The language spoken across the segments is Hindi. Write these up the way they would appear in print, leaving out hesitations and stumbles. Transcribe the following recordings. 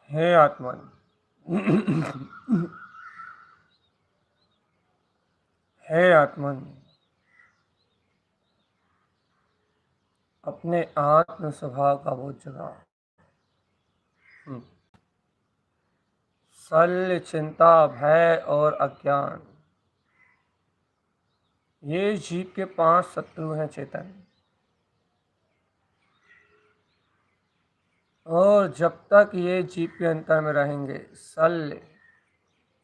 हे आत्मन, हे आत्मन, अपने आत्म स्वभाव का बोध जगाओ। शल्य, चिंता, भय और अज्ञान, ये जीव के 5 शत्रु हैं चेतन। और जब तक ये जीव के अंतर में रहेंगे, शल्य,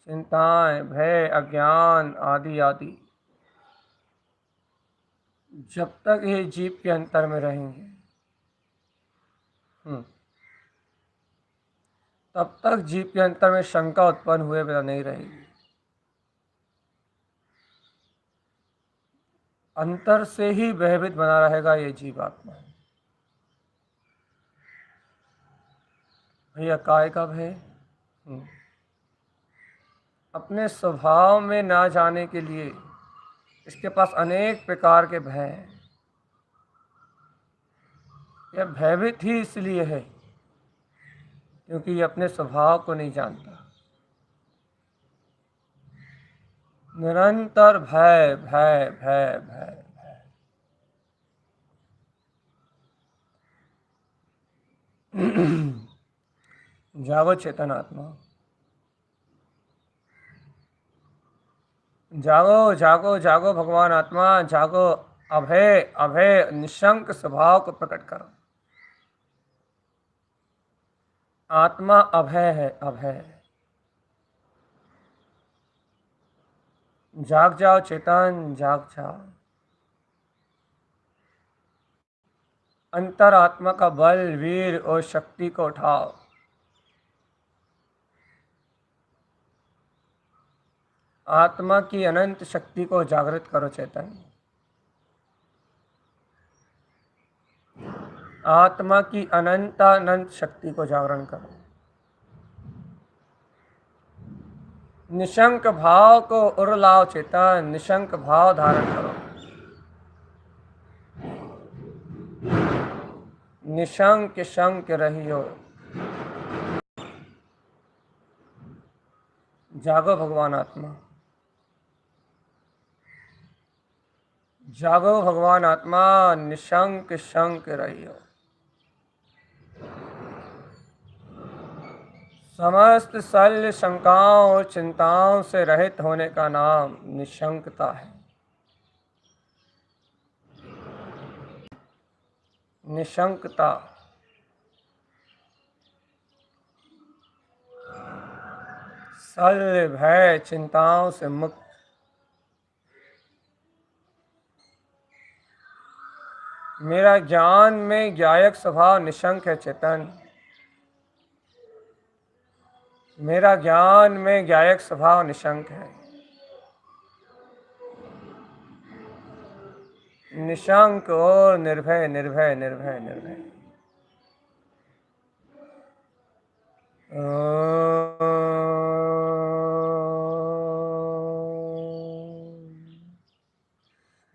चिंताएं, भय, अज्ञान आदि आदि, जब तक ये जीव के अंतर में रहेंगे, तब तक जीव के अंतर में शंका उत्पन्न हुए बिना नहीं रहेगी। अंतर से ही भयभीत बना रहेगा ये जीवात्मा। भैया काय का भय? अपने स्वभाव में ना जाने के लिए इसके पास अनेक प्रकार के भय हैं। यह भयभीत ही इसलिए है क्योंकि ये अपने स्वभाव को नहीं जानता। निरंतर भय भय भय भय। जागो चेतन आत्मा, जागो जागो जागो भगवान आत्मा, जागो। अभय अभय निशंक स्वभाव को प्रकट करो। आत्मा अभय है, अभय। जाग जाओ चेतन, जाग जाओ। अंतरात्मा का बल, वीर और शक्ति को उठाओ। आत्मा की अनंत शक्ति को जागृत करो चेतन। आत्मा की अनंत शक्ति को जागरण करो। निशंक भाव को उड़लाओ चेतन, निशंक भाव धारण करो। निशंक शंक रहियो। जागो भगवान आत्मा, जागो भगवान आत्मा, निशंक शंक रहियो। समस्त शल्य शंकाओं और चिंताओं से रहित होने का नाम निशंकता है। निशंकता। शल्य भय चिंताओं से मुक्त। मेरा ज्ञान में ज्ञायक स्वभाव निशंक है चेतन। मेरा ज्ञान में ज्ञायक स्वभाव निशंक है। निशंक और निर्भय निर्भय निर्भय निर्भय।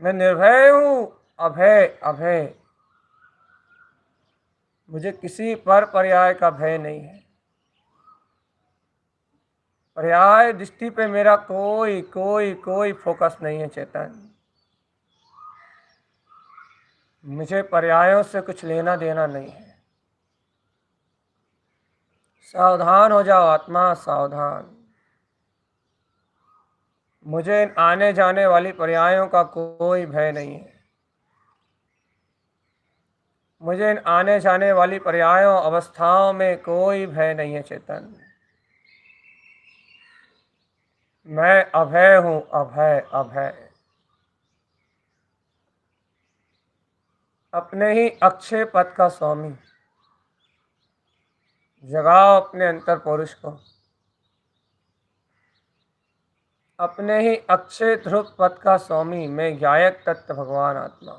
मैं निर्भय हूं, अभय अभय। मुझे किसी पर पर्याय का भय नहीं है। पर्याय दृष्टि पे मेरा कोई कोई कोई फोकस नहीं है चेतन। मुझे पर्यायों से कुछ लेना देना नहीं है। सावधान हो जाओ आत्मा, सावधान। मुझे इन आने जाने वाली पर्यायों का कोई भय नहीं है। मुझे इन आने जाने वाली पर्यायों अवस्थाओं में कोई भय नहीं है चेतन। मैं अभय हूं, अभय अभय। अपने ही अक्षय पद का स्वामी। जगाओ अपने अंतर पुरुष को। अपने ही अक्षय ध्रुव पद का स्वामी मैं ज्ञायक तत्व भगवान आत्मा।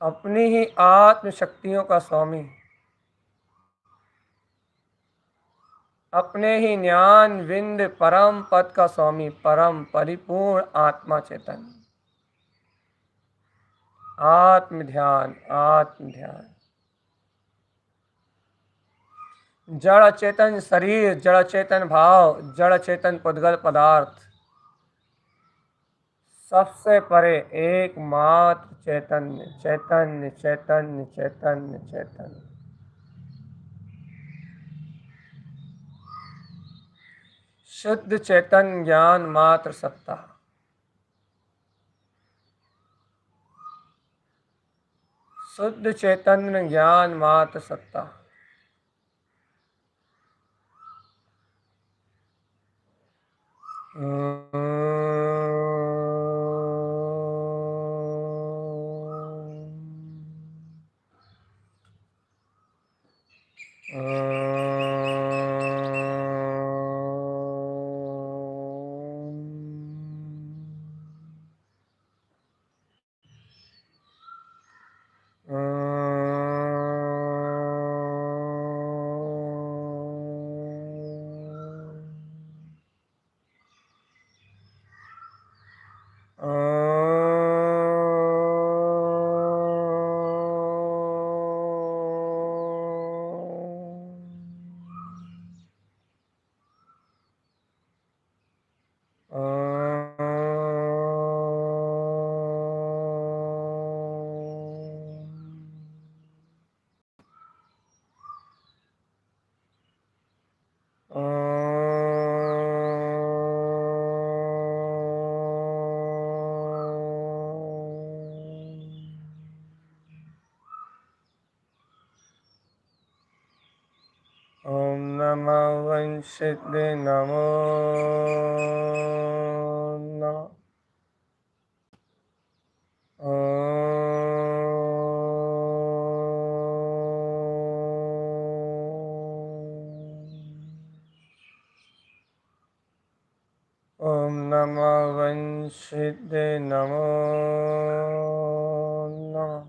अपनी ही आत्म शक्तियों का स्वामी। अपने ही ज्ञान विंद परम पद का स्वामी, परम परिपूर्ण आत्मा चेतन। आत्म ध्यान, आत्म ध्यान। जड़ चेतन शरीर, जड़ चेतन भाव, जड़ चेतन पुद्गल पदार्थ, सबसे परे एकमात्र चैतन्य चैतन्य चैतन्य चैतन्य चैतन्य। शुद्ध चेतन ज्ञान मात्र सत्ता। शुद्ध चैतन्य ज्ञान मात्र सत्ता। ओम नमः वंशिते नमो नमः। ओम नमः वंशिते नमो नमः।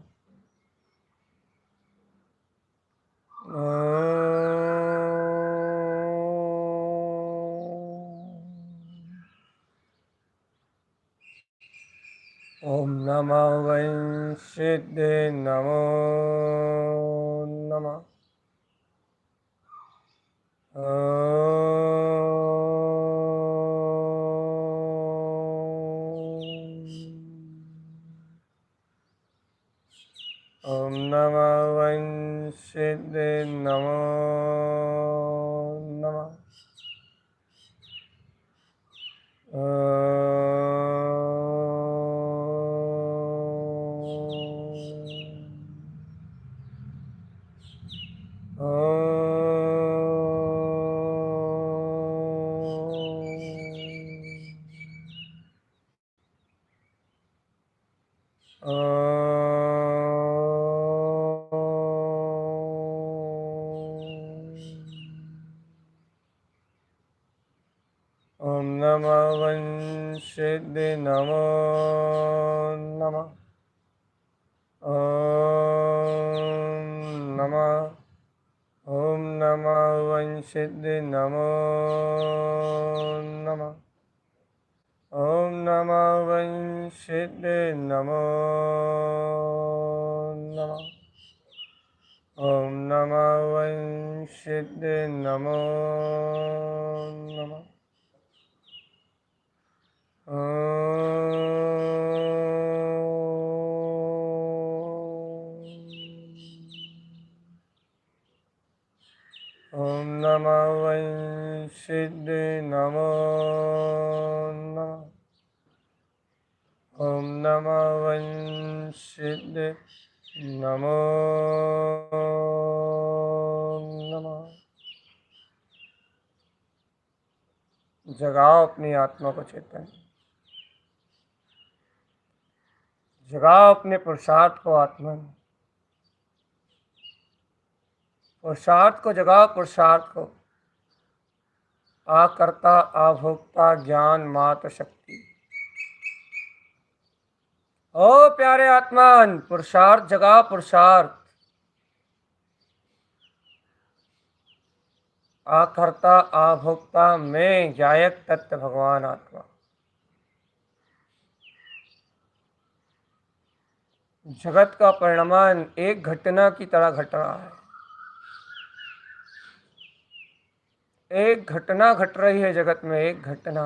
ओम नमः वंशिते नमो नमः। ओम नमः वंशिते नमो नमः। ओम नमः वंशिते नमो नमः। ओम नमः। ओम नमः वंशिते नमो नमः। ओम नमः वंशिते नमो नमः। ओम नमः वंशिते नमो नमः। ओम नमः वंशिते नमो नमः। ओम नमः वंशिते नमो नमः। जगाओ अपनी आत्मा को चेतन, जगाओ अपने पुरुषार्थ को आत्मन, पुरुषार्थ को जगाओ, पुरुषार्थ को। आकर्ता आभोक्ता ज्ञान मात्र शक्ति। ओ प्यारे आत्मान, पुरुषार्थ जगाओ, पुरुषार्थ। आकर्ता आभोक्ता में गायक तत्व भगवान आत्मा। जगत का परिणाम एक घटना की तरह घट रहा है। एक घटना घट रही है जगत में, एक घटना,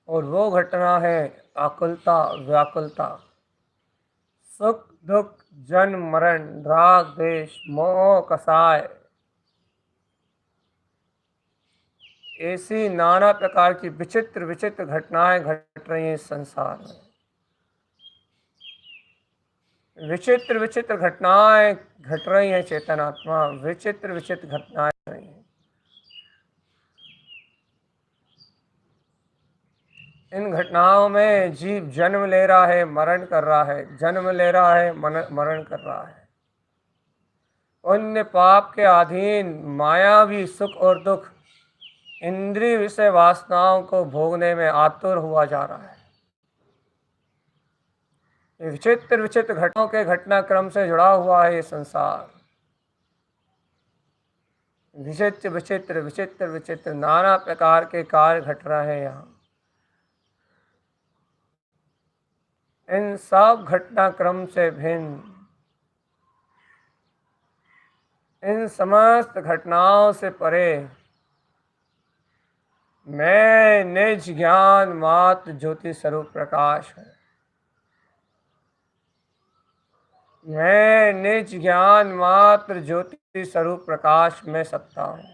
और वो घटना है आकुलता, व्याकुलता, सुख दुख, जन्म मरण, राग द्वेष, मोह कसाय, ऐसी नाना प्रकार की विचित्र विचित्र घटनाएं घट रही हैं इस संसार में। विचित्र विचित्र घटनाएं घट रही हैं चेतन आत्मा, विचित्र विचित्र घटनाएं घट रही हैं। इन घटनाओं में जीव जन्म ले रहा है, मरण कर रहा है, जन्म ले रहा है, मरण कर रहा है। पुण्य पाप के अधीन मायावी सुख और दुख, इंद्रिय विषय वासनाओं को भोगने में आतुर हुआ जा रहा है। विचित्र विचित्र घटनाओं के घटनाक्रम से जुड़ा हुआ है ये संसार। विचित्र विचित्र विचित्र विचित्र नाना प्रकार के कार्य घट रहे हैं यहाँ। इन सब घटनाक्रम से भिन्न, इन समस्त घटनाओं से परे मैं निज ज्ञान मात्र ज्योति स्वरूप प्रकाश हूँ। मैं निज ज्ञान मात्र ज्योति स्वरूप प्रकाश में सत्ता हूँ।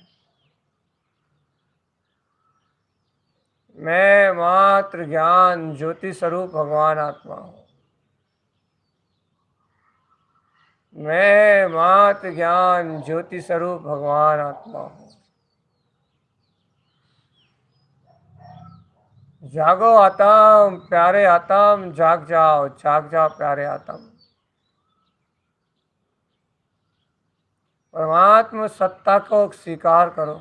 मैं मात्र ज्ञान ज्योति स्वरूप भगवान आत्मा हूँ। मैं मात्र ज्ञान ज्योति स्वरूप भगवान आत्मा हूँ। जागो आत्म प्यारे आत्म, जाग जाओ प्यारे आत्म। परमात्मा सत्ता को स्वीकार करो।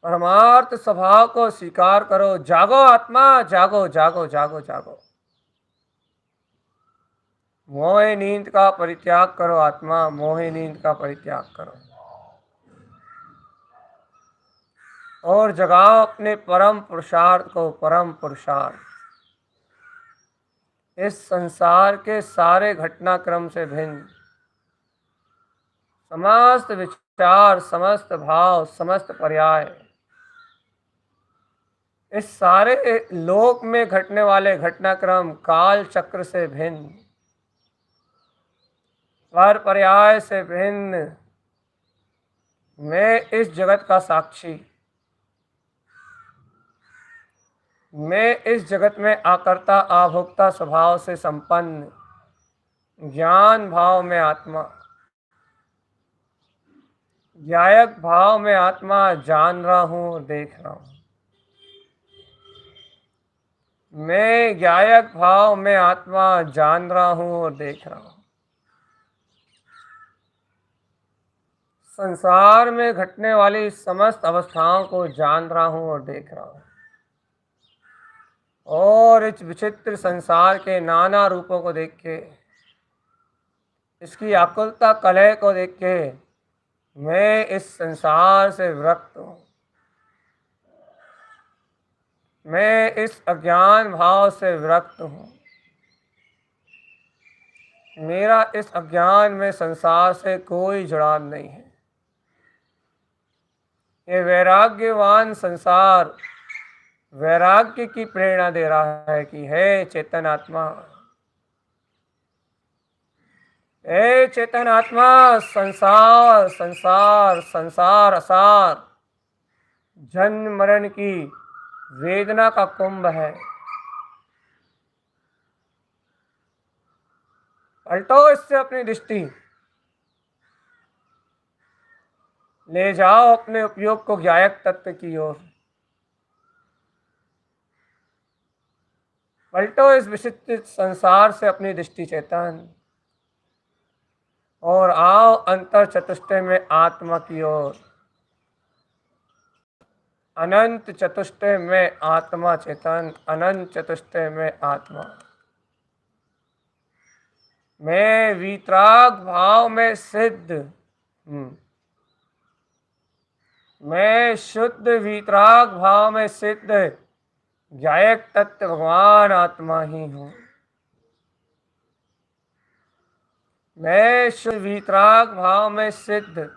परमार्थ स्वभाव को स्वीकार करो। जागो आत्मा, जागो जागो जागो जागो। मोह नींद का परित्याग करो आत्मा, मोह नींद का परित्याग करो और जगाओ अपने परम पुरुषार्थ को। परम पुरुषार्थ इस संसार के सारे घटनाक्रम से भिन्न, समस्त विचार, समस्त भाव, समस्त पर्याय, इस सारे लोक में घटने वाले घटनाक्रम काल चक्र से भिन्न, पर पर्याय से भिन्न, मैं इस जगत का साक्षी, मैं इस जगत में आकर्ता आभोक्ता स्वभाव से संपन्न ज्ञान भाव में आत्मा, ज्ञायक भाव में आत्मा जान रहा हूं, देख रहा हूं। मैं ज्ञायक भाव में आत्मा जान रहा हूं और देख रहा हूं। संसार में घटने वाली समस्त अवस्थाओं को जान रहा हूं और देख रहा हूं और इस विचित्र संसार के नाना रूपों को देख के, इसकी आकुलता कलह को देख के मैं इस संसार से विरक्त हूं। मैं इस अज्ञान भाव से विरक्त हूं। मेरा इस अज्ञान में संसार से कोई जुड़ाव नहीं है। ये वैराग्यवान संसार वैराग्य की प्रेरणा दे रहा है कि हे चेतन आत्मा, हे चेतन आत्मा, संसार संसार संसार असार जन्म मरण की वेदना का कुंभ है। पलटो इससे अपनी दृष्टि, ले जाओ अपने उपयोग को ज्ञायक तत्व की ओर। पलटो इस विचित्र संसार से अपनी दृष्टि चेतन और आओ अंतर चतुष्टय में आत्मा की ओर। अनंत चतुष्टय में आत्मा चेतन, अनंत चतुष्टय में आत्मा। मैं वीतराग भाव में सिद्ध, मैं शुद्ध वीतराग भाव में सिद्ध ज्ञायक तत्व भगवान आत्मा ही हूं। मैं शुद्ध वीतराग भाव में सिद्ध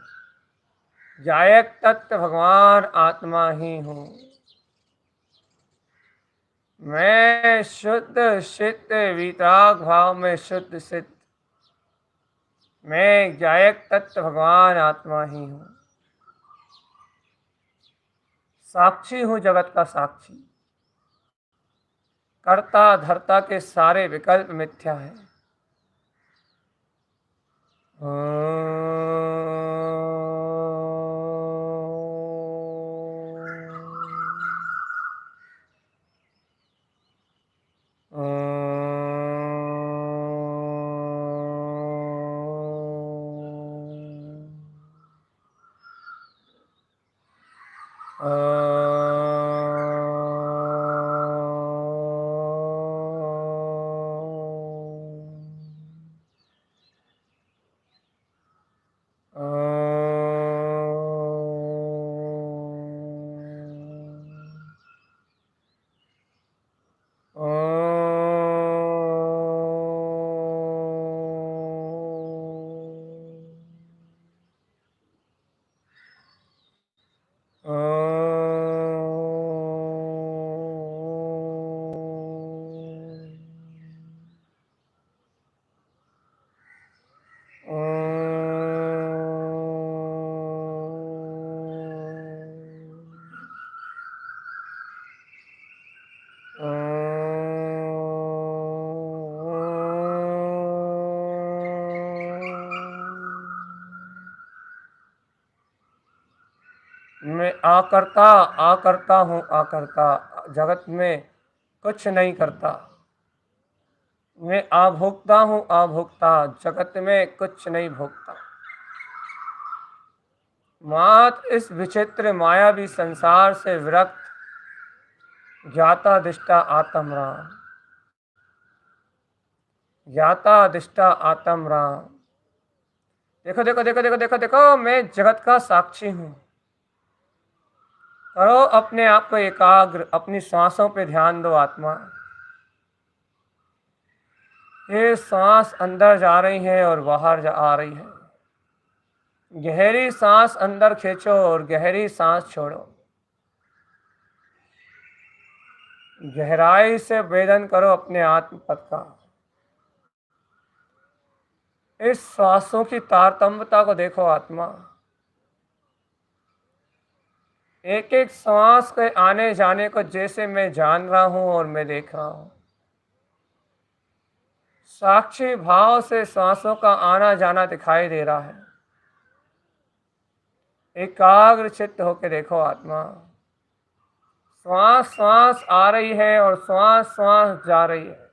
ज्ञायक तत्व भगवान आत्मा ही हूं। मैं शुद्ध सिद्ध वीतराग भाव में शुद्ध सिद्ध, मैं ज्ञायक तत्व भगवान आत्मा ही हूं। साक्षी हूं जगत का साक्षी। कर्ता धर्ता के सारे विकल्प मिथ्या है। मैं आकर्ता आकर्ता हूँ, आकर्ता, जगत में कुछ नहीं करता। मैं आभोक्ता हूँ, आभोक्ता, जगत में कुछ नहीं भोगता। मात्र इस विचित्र मायावी संसार से विरक्त ज्ञाता दिष्टा आत्म राम, ज्ञाता दिष्टा आत्म राम। देखो देखो देखो देखो देखो देखो, मैं जगत का साक्षी हूँ। करो अपने आप को एकाग्र, अपनी सांसों पे ध्यान दो आत्मा। ये सांस अंदर जा रही है और बाहर आ रही है। गहरी सांस अंदर खींचो और गहरी सांस छोड़ो। गहराई से वेदन करो अपने आत्म पद का। इस श्वासों की तारतम्यता को देखो आत्मा। एक एक श्वास के आने जाने को जैसे मैं जान रहा हूं और मैं देख रहा हूं। साक्षी भाव से श्वासों का आना जाना दिखाई दे रहा है। एकाग्र चित्त होकर देखो आत्मा। श्वास श्वास आ रही है और श्वास श्वास जा रही है।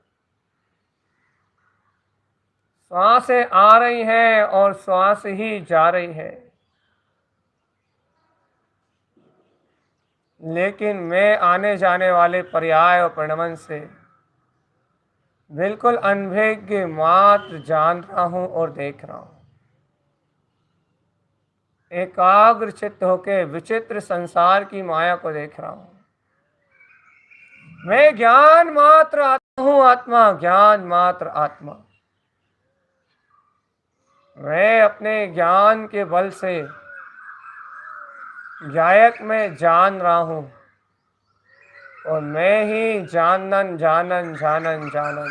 श्वासें आ रही हैं और श्वास ही जा रही है। लेकिन मैं आने जाने वाले पर्याय और परिणमन से बिल्कुल अनभिज्ञ मात्र जान रहा हूं और देख रहा हूं। एकाग्र चित्त होके विचित्र संसार की माया को देख रहा हूं। मैं ज्ञान मात्र आत्मा हूं, आत्मा, ज्ञान मात्र आत्मा। मैं अपने ज्ञान के बल से गायक में जान रहा हूं और मैं ही जानन जानन जानन जानन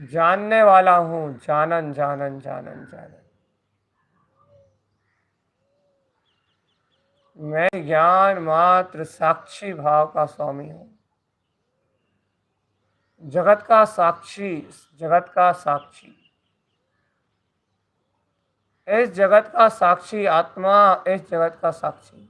जानने वाला हूं। जानन जानन जानन जानन। मैं ज्ञान मात्र साक्षी भाव का स्वामी हूं। जगत का साक्षी, जगत का साक्षी, इस जगत का साक्षी आत्मा, इस जगत का साक्षी।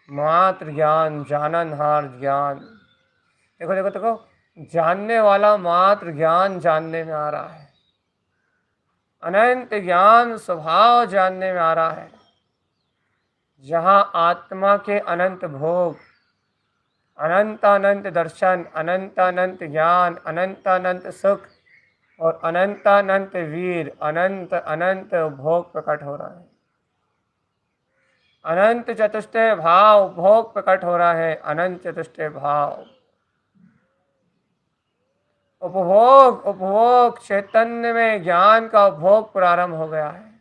मात्र ज्ञान, जाननहार ज्ञान। देखो देखो देखो, जानने वाला मात्र ज्ञान जानने में आ रहा है। अनंत ज्ञान स्वभाव जानने में आ रहा है। जहाँ आत्मा के अनंत भोग, अनंत अनंत दर्शन, अनंत अनंत ज्ञान, अनंत अनंत सुख और अनंत अनंत वीर, अनंत अनंत भोग प्रकट हो रहा है। अनंत चतुष्टय भाव भोग प्रकट हो रहा है। अनंत चतुष्टय भाव उपभोग, उपभोग चैतन्य में ज्ञान का उपभोग प्रारंभ हो गया है।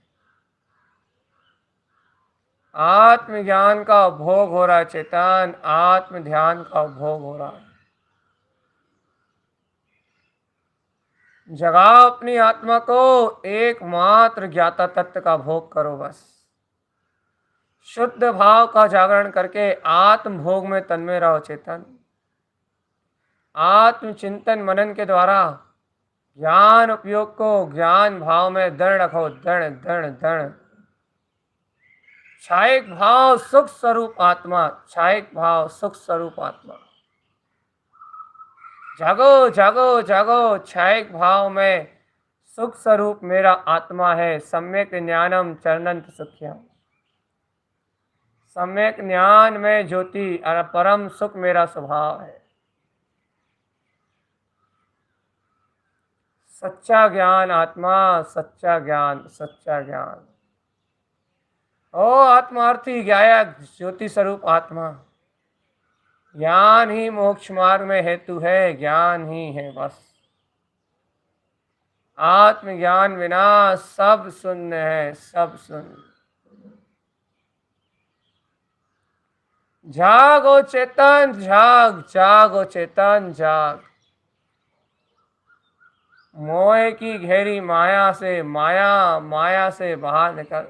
आत्मज्ञान का उपभोग हो रहा है। चेतन आत्म ध्यान का उपभोग हो रहा है। जगाओ अपनी आत्मा को, एकमात्र ज्ञाता तत्व का भोग करो बस। शुद्ध भाव का जागरण करके आत्म भोग में तन्मय रहो चेतन। आत्म चिंतन मनन के द्वारा ज्ञान उपयोग को ज्ञान भाव में दृढ़ रखो, दृढ़ दृढ़ दृढ़। छायिक भाव सुख स्वरूप आत्मा, छायिक भाव सुख स्वरूप आत्मा। जागो जागो जागो, छायिक भाव में सुख स्वरूप मेरा आत्मा है। सम्यक ज्ञानम चरणंत सुख्यम, सम्यक ज्ञान में ज्योति और परम सुख मेरा स्वभाव है। सच्चा ज्ञान आत्मा, सच्चा ज्ञान, सच्चा ज्ञान। ओ आत्मार्थी ज्ञायक ज्योति स्वरूप आत्मा, ज्ञान ही मोक्ष मार्ग में हेतु है, ज्ञान ही है बस। आत्मज्ञान बिना सब शून्य है, सब शून्य। जागो चेतन जाग, जागो चेतन जाग। मोह की घेरी माया से, माया माया से बाहर निकल।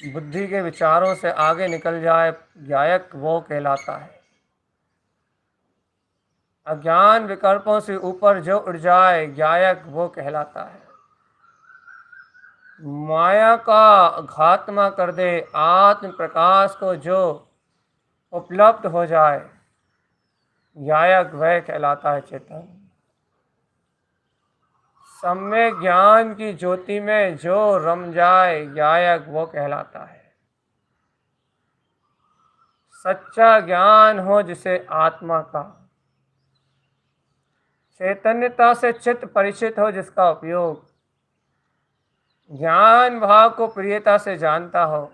बुद्धि के विचारों से आगे निकल जाए, गायक वो कहलाता है। अज्ञान विकल्पों से ऊपर जो उठ जाए, गायक वो कहलाता है। माया का घात्मा कर दे, आत्म प्रकाश को जो उपलब्ध हो जाए, गायक वह कहलाता है चेतन। सम्यक ज्ञान की ज्योति में जो रम जाए, गायक वो कहलाता है। सच्चा ज्ञान हो जिसे आत्मा का, चैतन्यता से चित्त परिचित हो जिसका उपयोग, ज्ञान भाव को प्रियता से जानता हो,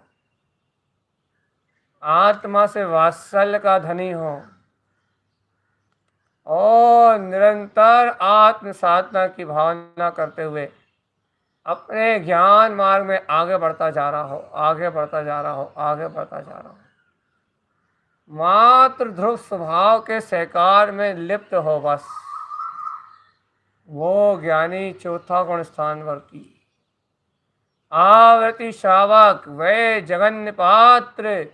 आत्मा से वात्सल्य का धनी हो और निरंतर आत्म साधना की भावना करते हुए अपने ज्ञान मार्ग में आगे बढ़ता जा रहा हो, आगे बढ़ता जा रहा हो, आगे बढ़ता जा रहा हो। मात्र ध्रुव स्वभाव के सहकार में लिप्त हो बस, वो ज्ञानी चौथा गुण स्थानवर्ती। आवृत्ति शावक वे जगन्य पात्र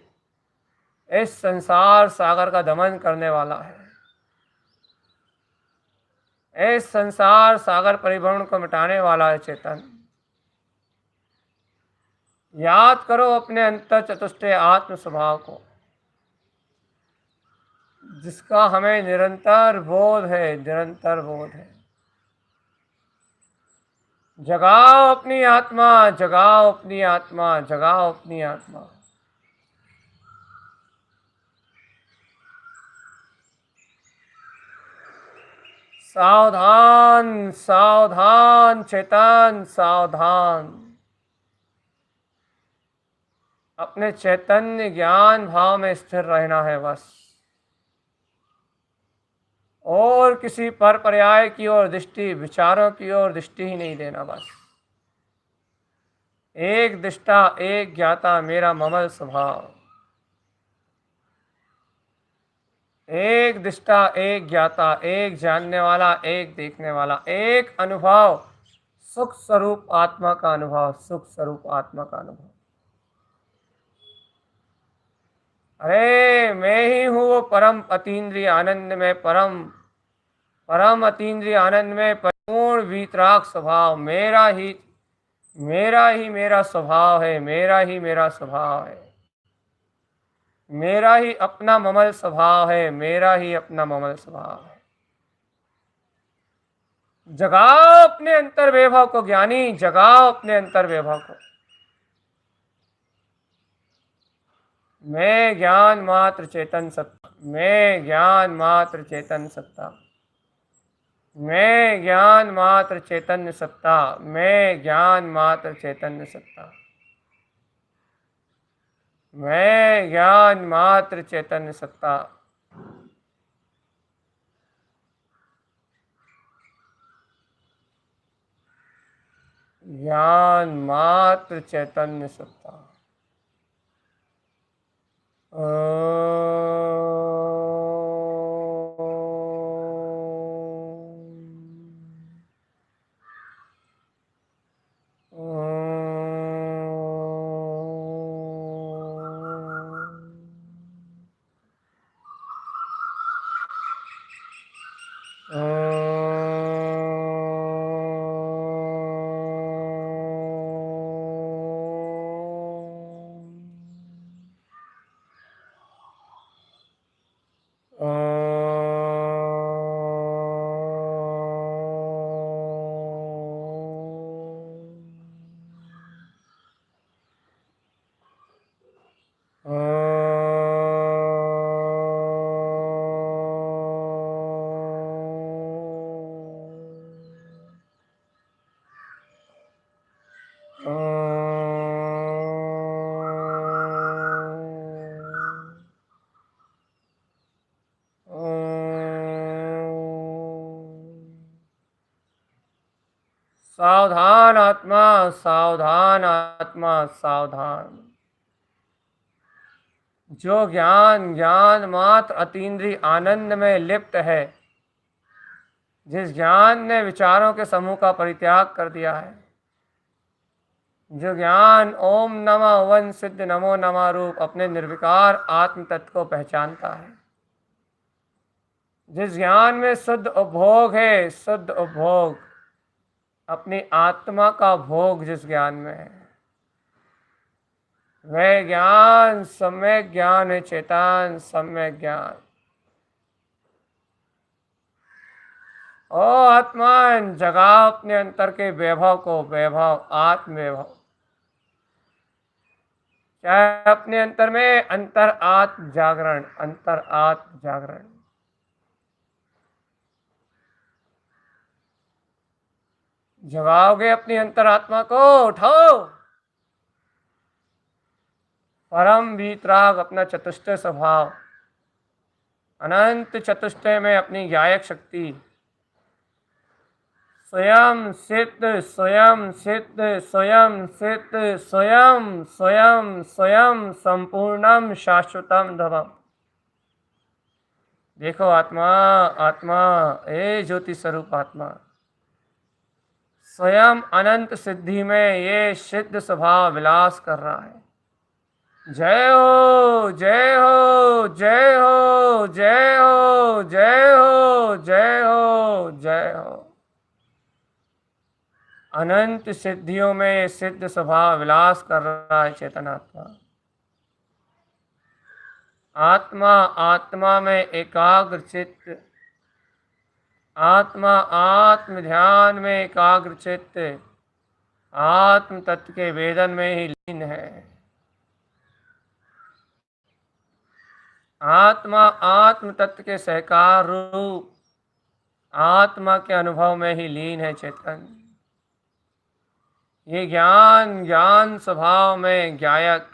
इस संसार सागर का दमन करने वाला है। इस संसार सागर परिभ्रमण को मिटाने वाला है चेतन। याद करो अपने अंतर चतुष्टय आत्म स्वभाव को, जिसका हमें निरंतर बोध है, निरंतर बोध है। जगाओ अपनी आत्मा, जगाओ अपनी आत्मा, जगाओ अपनी आत्मा। सावधान सावधान चेतन, सावधान। अपने चैतन्य ज्ञान भाव में स्थिर रहना है बस, और किसी पर पर्याय की ओर दृष्टि, विचारों की ओर दृष्टि ही नहीं देना बस। एक दृष्टा एक ज्ञाता मेरा ममल स्वभाव। एक दृष्टा एक ज्ञाता, एक जानने वाला एक देखने वाला, एक अनुभव, सुख स्वरूप आत्मा का अनुभव, सुख स्वरूप आत्मा का अनुभव। अरे मैं ही हूँ वो परम अतीन्द्रिय आनंद में, परम परम अतीन्द्रिय आनंद में पूर्ण वीतराग स्वभाव। मेरा स्वभाव है, मेरा ही मेरा स्वभाव है, मेरा ही अपना ममल स्वभाव है, मेरा ही अपना ममल स्वभाव है। जगाओ अपने अंतर वैभव को ज्ञानी, जगाओ अपने अंतर वैभव को। मैं ज्ञान मात्र चेतन सत्ता, मैं ज्ञान मात्र चेतन सत्ता, मैं ज्ञान मात्र चैतन्य सत्ता, मैं ज्ञान मात्र चैतन्य सत्ता, मैं ज्ञान मात्र चैतन्य सत्ता। ज्ञान मात्र चैतन्य सत्ता। सावधान आत्मा, सावधान आत्मा, सावधान। जो ज्ञान ज्ञान मात्र अतीन्द्रिय आनंद में लिप्त है, जिस ज्ञान ने विचारों के समूह का परित्याग कर दिया है, जो ज्ञान ओम नमः वन सिद्ध नमो नमः रूप अपने निर्विकार आत्म तत्व को पहचानता है, जिस ज्ञान में शुद्ध उपभोग है, शुद्ध उपभोग अपनी आत्मा का भोग जिस ज्ञान में है, वह ज्ञान सम्यक ज्ञान है, चेतन सम्यक ज्ञान। ओ आत्मान, जगाओ अपने अंतर के वैभव को, वैभव आत्म वैभव। चाहे अपने अंतर में अंतर आत्म जागरण, अंतर आत्म जागरण। जगाओगे अपनी अंतरात्मा को, उठाओ परम वीतराग अपना चतुष्टय स्वभाव, अनंत चतुष्टय में अपनी गायक शक्ति, स्वयं सिद्ध स्वयं सिद्ध स्वयं सिद्ध स्वयं स्वयं स्वयं संपूर्णम शाश्वतम धवम। देखो आत्मा, आत्मा ए ज्योति स्वरूप आत्मा स्वयं अनंत सिद्धि में ये सिद्ध स्वभाव विलास कर रहा है। जय हो जय हो जय हो जय हो जय हो जय हो जय हो। अनंत सिद्धियों में ये सिद्ध स्वभाव विलास कर रहा है चेतन आत्मा। आत्मा आत्मा में एकाग्र चित्त, आत्मा आत्म ध्यान में एकाग्र चित्त, आत्म तत्व के वेदन में ही लीन है। आत्मा आत्म तत्व के सहकार रूप आत्मा के अनुभव में ही लीन है चेतन। ये ज्ञान ज्ञान स्वभाव में गायक,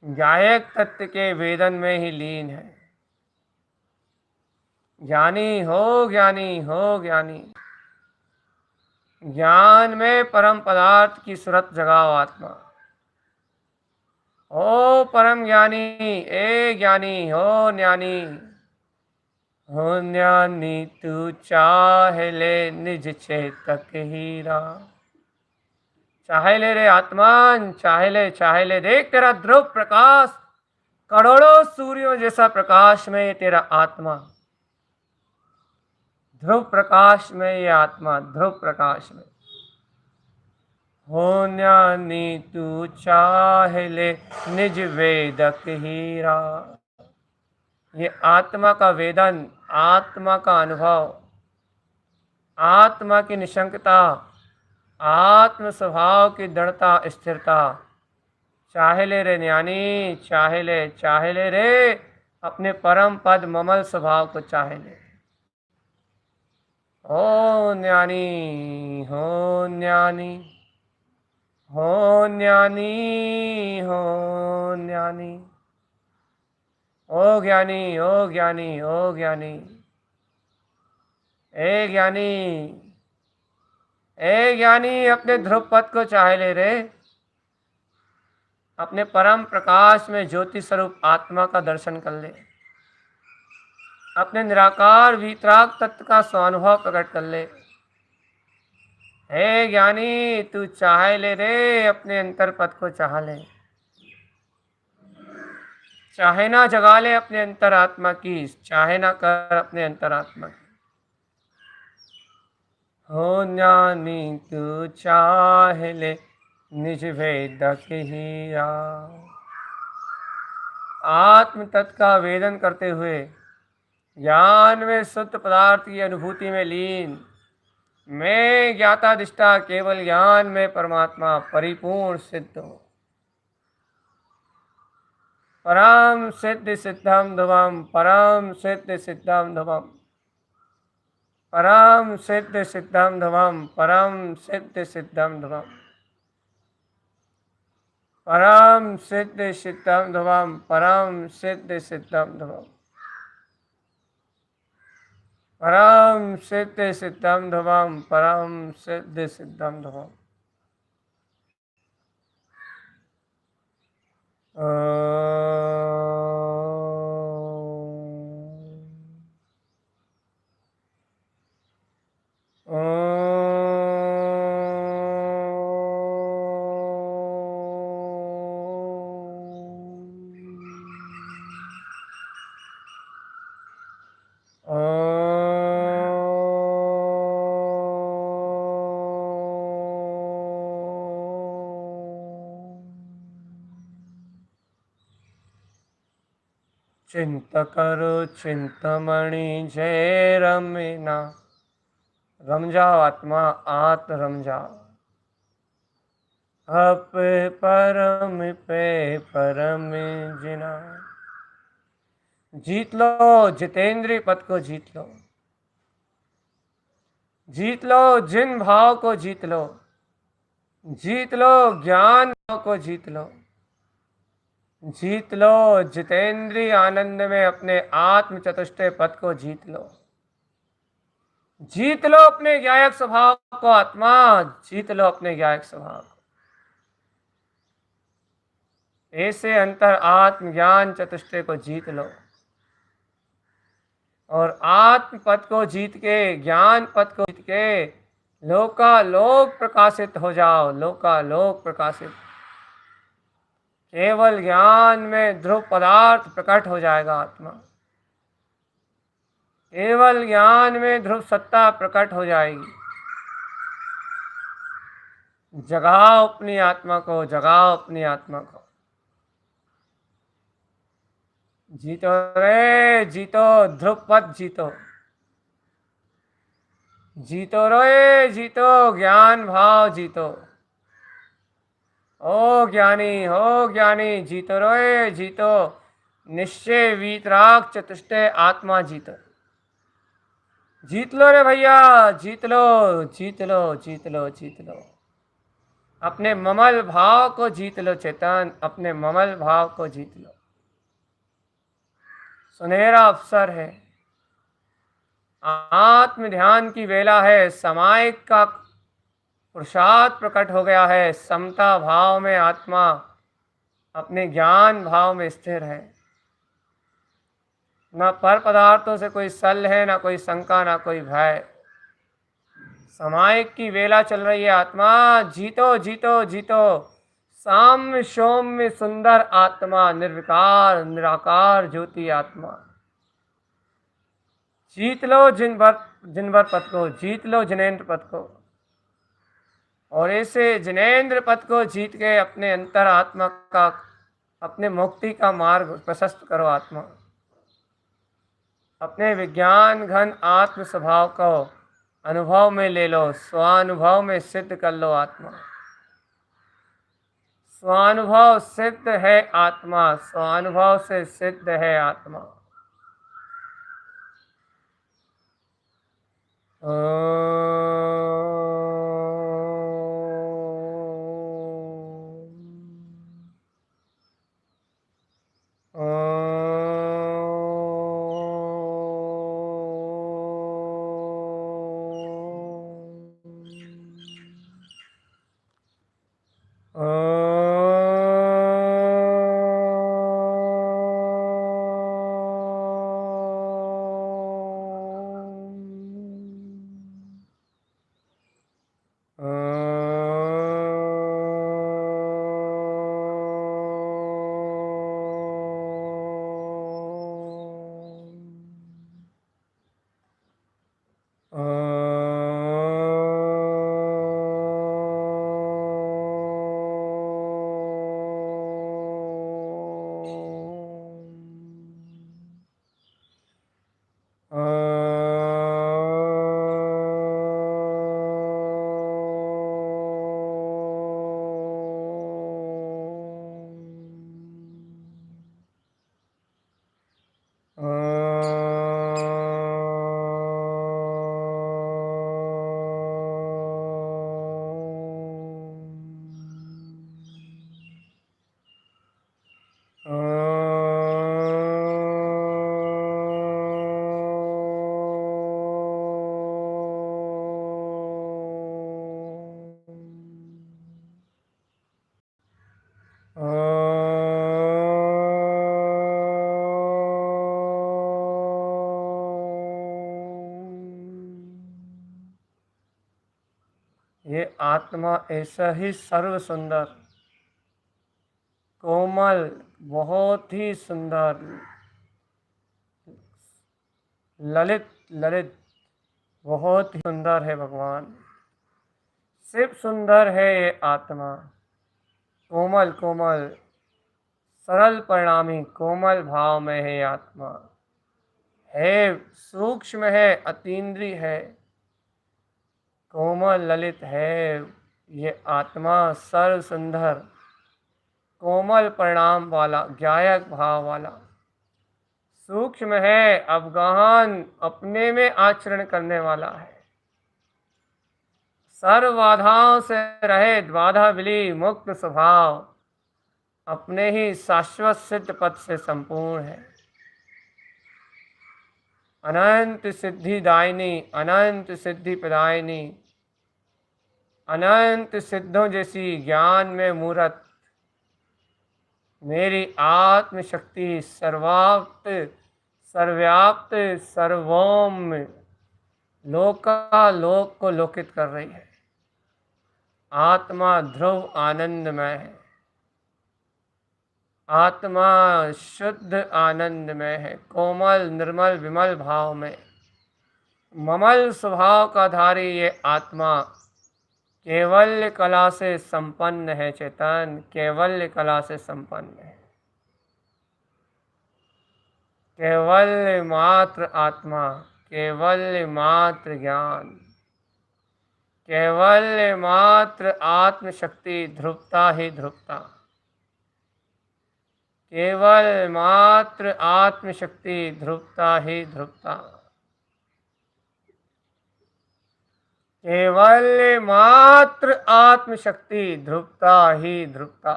गायक तत्व के वेदन में ही लीन है। ज्ञानी हो ज्ञानी हो ज्ञानी, ज्ञान में परम पदार्थ की सूरत जगाओ आत्मा। ओ परम ज्ञानी, ए ज्ञानी हो ज्ञानी, हो ज्ञानी तू चाहे ले निज चेतक हीरा। चाहे ले रे आत्मान, चाहे ले, देख तेरा ध्रुव प्रकाश, करोड़ों सूर्यों जैसा प्रकाश में ये तेरा आत्मा, ध्रुव प्रकाश में ये आत्मा, ध्रुव प्रकाश में। हो ज्ञानी तू चाहे ले निज वेदक हीरा। ये आत्मा का वेदन, आत्मा का अनुभव, आत्मा की निशंकता, आत्म स्वभाव की दृढ़ता स्थिरता। चाहे ले रे ज्ञानी, चाहे ले रे, अपने परम पद ममल स्वभाव को चाहे ले। हो ज्ञानी, हो ज्ञानी, हो ज्ञानी, हो ज्ञानी, ओ ज्ञानी, ओ ज्ञानी, ओ ज्ञानी, ए ज्ञानी, ए ज्ञानी, अपने ध्रुव पद को चाहे ले रे। अपने परम प्रकाश में ज्योति स्वरूप आत्मा का दर्शन कर ले। अपने निराकार वीतराग तत्व का स्वानुभव प्रकट कर ले। हे ज्ञानी, तू चाहे ले रे, अपने अंतर पद को चाह ले। चाहे ना जगा ले अपने अंतर आत्मा की, चाहे ना कर अपने अंतर आत्मा की। हो ज्ञानी तू चाहे ले निज वेदक हीरा। आत्म तत्व का वेदन करते हुए ज्ञान में शुद्ध पदार्थ की अनुभूति में लीन, मैं ज्ञाता दिष्टा केवल ज्ञान में परमात्मा परिपूर्ण सिद्ध हो। परम सिद्ध सिद्धम ध्रुवम, परम सिद्ध सिद्धम ध्रुवम, परम सिद्ध सिद्धम ध्रुवम, परम सिद्ध सिद्धम ध्रुवम, परम सिद्ध सिद्धम ध्रुवम, परम सिद्ध सिद्धम ध्रुवम, परम सिद्ध सिद्धम ध्रुवम, परम सिद्ध सिद्धम ध्रुवम। चिंता करो चिंतामणि जय रमीना। रम जाओ आत्मा, आत्म रम जाओ। अप परम पे परम जिना। जीत लो जितेंद्रीय पद को, जीत लो, जीत लो जिन भाव को, जीत लो, जीत लो ज्ञान भाव को, जीत लो, जीत लो जितेंद्रीय आनंद में अपने आत्म चतुष्टय पद को, जीत लो, जीत लो अपने ज्ञायक स्वभाव को आत्मा, जीत लो अपने ज्ञायक स्वभाव को। ऐसे अंतर आत्म ज्ञान चतुष्टय को जीत लो और आत्म पद को जीत के, ज्ञान पद को जीत के लोकालोक प्रकाशित हो जाओ, लोकालोक प्रकाशित। केवल ज्ञान में ध्रुव पदार्थ प्रकट हो जाएगा आत्मा, केवल ज्ञान में ध्रुव सत्ता प्रकट हो जाएगी। जगाओ अपनी आत्मा को, जगाओ अपनी आत्मा को। जीतो रे जीतो, ध्रुव पद जीतो, जीतो रे जीतो, ज्ञान भाव जीतो। ओ ज्ञानी, हो ज्ञानी, जीतो रे जीतो, निश्चय वीतराग चतुष्टय आत्मा जीतो। जीत लो रे भैया, जीत लो, जीत लो, जीत लो, जीत लो। अपने ममल भाव को जीत लो चेतन, अपने ममल भाव को जीत लो। सुनहरा अवसर है, आत्म ध्यान की वेला है, समायिक का पुरुषार्थ प्रकट हो गया है। समता भाव में आत्मा अपने ज्ञान भाव में स्थिर है। न पर पदार्थों से कोई सल है, ना कोई शंका, ना कोई भय। समायिक की वेला चल रही है। आत्मा जीतो जीतो जीतो। साम्य सौम्य सुंदर आत्मा, निर्विकार निराकार ज्योति आत्मा। जीत लो जिनवर पद को, जीत लो जिनेन्द्र पद को। और ऐसे जिनेन्द्र पद को जीत के अपने अंतर आत्मा का, अपने मुक्ति का मार्ग प्रशस्त करो। आत्मा अपने विज्ञान घन आत्म स्वभाव को अनुभव में ले लो, स्वानुभव में सिद्ध कर लो। आत्मा स्वानुभव सिद्ध है। आत्मा स्वानुभव से सिद्ध है। आत्मा ये आत्मा ऐसा ही सर्व सुंदर, कोमल, बहुत ही सुंदर, ललित ललित, बहुत ही सुंदर है भगवान। शिव सुंदर है ये आत्मा। कोमल कोमल, सरल परिणामी, कोमल भाव में है आत्मा। है सूक्ष्म है, अतीन्द्रिय है, कोमल ललित है ये आत्मा। सर्व सुंदर, कोमल परिणाम वाला, ज्ञायक भाव वाला, सूक्ष्म है, अवगाहन, अपने में आचरण करने वाला है। सर्व बाधाओं से रहित, बाधा विली, मुक्त स्वभाव, अपने ही शाश्वत सिद्ध पद से संपूर्ण है। अनंत सिद्धि दायिनी, अनंत सिद्धि प्रदायिनी, अनंत सिद्धों जैसी ज्ञान में मूर्त मेरी आत्म शक्ति सर्वाप्त सर्वव्याप्त सर्वोम लोकालोक को लोकित कर रही है। आत्मा ध्रुव आनंदमय है। आत्मा शुद्ध आनंदमय है, कोमल निर्मल विमल भाव में, ममल स्वभाव का धारी ये आत्मा केवल कला से संपन्न है। चेतन केवल कला से संपन्न है। केवल मात्र आत्मा, केवल मात्र ज्ञान, केवल मात्र आत्मशक्ति, ध्रुवता ही ध्रुवता, केवल मात्र आत्मशक्ति, ध्रुवता ही ध्रुवता, केवल मात्र आत्मशक्ति, ध्रुवता ही ध्रुवता।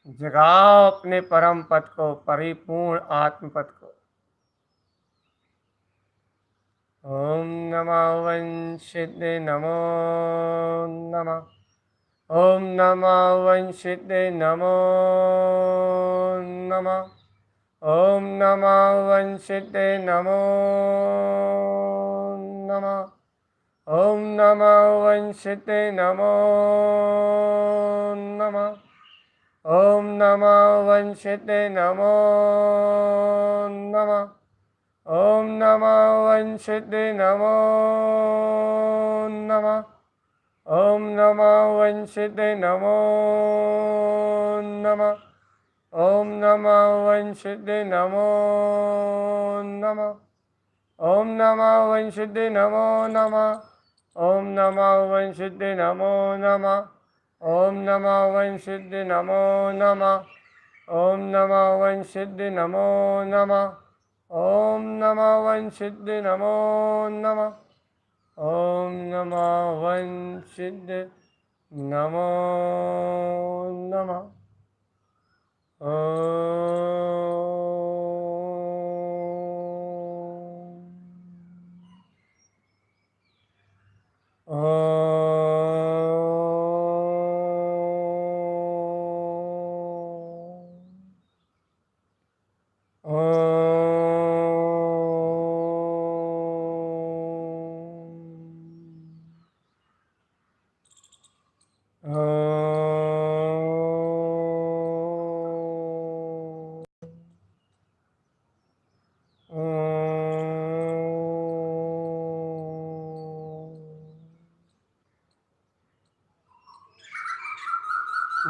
जगाओ अपने परम पद को, परिपूर्ण आत्म पद को। ओम नमः वंशिते नमो नमः। ओम नमः वंशिते नमो नमः। ओम नमः वंशिते नमो नमः। ओम नमः वंशिते नमो नमः। ओम नमः वंशिते नमो नमः। ओम नमः वंशिते नमो नमः। ओम नमः वंशिते नमो नमः। ओम नमः वंशिते नमो नमः। ओम नमः वंशिते नमो नमः। ओम नमः वंशिते नमो नमः। ओम नमः वंशिते नमो नमः। ओम नमः वंशिते नमो नमः। ओम नमः वंशिते नमो नमः। ओम नमः वंशिते नमो नमः।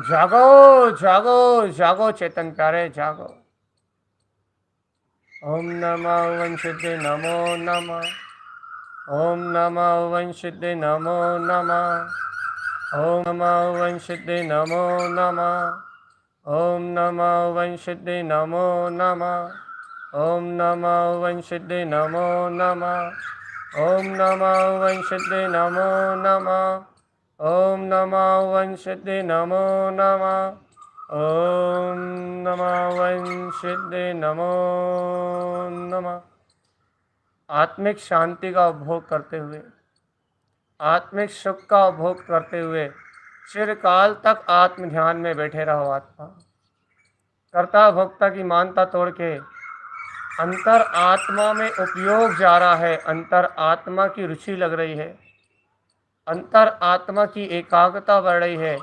जागो जागो जागो चेतन प्यारे जागो। ओम नमः वंशिते नमो नमः। ओम नमः वंशिते नमो नमः। ओम नमः वंशिते नमो नमः। ओम नमः वंशिते नमो नमः। ओम नमः वंशिते नमो नमः। ओम नमः वंशिते नमो नमः। ओम नमः वंशिते नमो नमः। ओम नमः वंशिते नमो नमः। आत्मिक शांति का उपभोग करते हुए, आत्मिक सुख का उपभोग करते हुए चिरकाल तक आत्म ध्यान में बैठे रहो। आत्मा कर्ता भोक्ता की मानता तोड़ के अंतर आत्मा में उपयोग जा रहा है। अंतर आत्मा की रुचि लग रही है। अंतर आत्मा की एकाग्रता बढ़ रही है।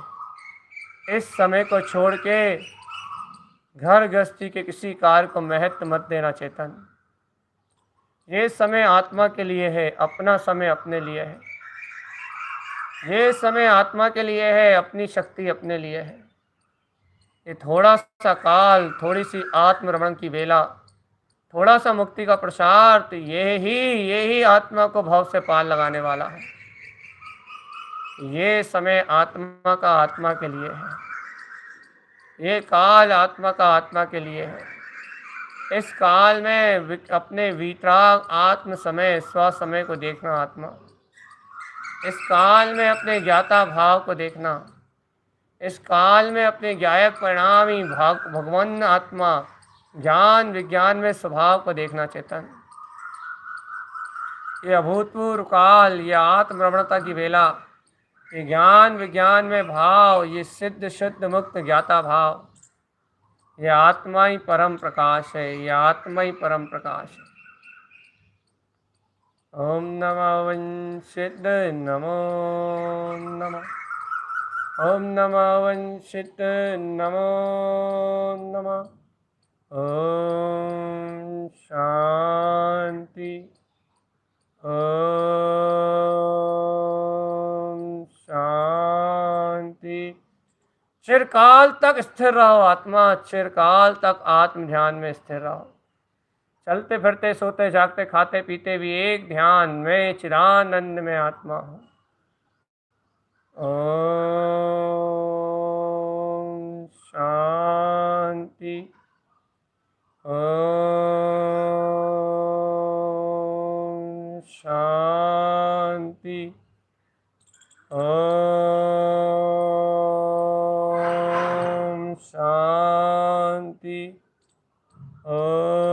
इस समय को छोड़ के घर गृहस्थी के किसी कार्य को महत्व मत देना चेतन। ये समय आत्मा के लिए है, अपना समय अपने लिए है। ये समय आत्मा के लिए है, अपनी शक्ति अपने लिए है। ये थोड़ा सा काल, थोड़ी सी आत्मरमण की बेला, थोड़ा सा मुक्ति का प्रसार, तो ये ही आत्मा को भाव से पार लगाने वाला है। ये समय आत्मा का आत्मा के लिए है। ये काल आत्मा का आत्मा के लिए है। इस काल में अपने वितराग आत्म समय, स्व समय को देखना आत्मा। इस काल में अपने ज्ञाता भाव को देखना। इस काल में अपने ज्ञायक परिणामी भगवान आत्मा ज्ञान विज्ञान में स्वभाव को देखना चेतन। ये अभूतपूर्व काल, ये आत्मरमणता की बेला, ये ज्ञान विज्ञान में भाव, ये सिद्ध शुद्ध मुक्त ज्ञाता भाव, ये आत्मा ही परम प्रकाश है। ये आत्मा ही परम प्रकाश है। ओम नमः वंशित नमो नमः। ओम नमः वंशित नमो नमः। ओम शांति। ओम शांति। चिरकाल तक स्थिर रहो आत्मा, चिरकाल तक आत्म ध्यान में स्थिर रहो। चलते फिरते सोते जागते खाते पीते भी एक ध्यान में चिदानंद में आत्मा हो। ओम शांति। ओम शांति। ओम शांति। ओम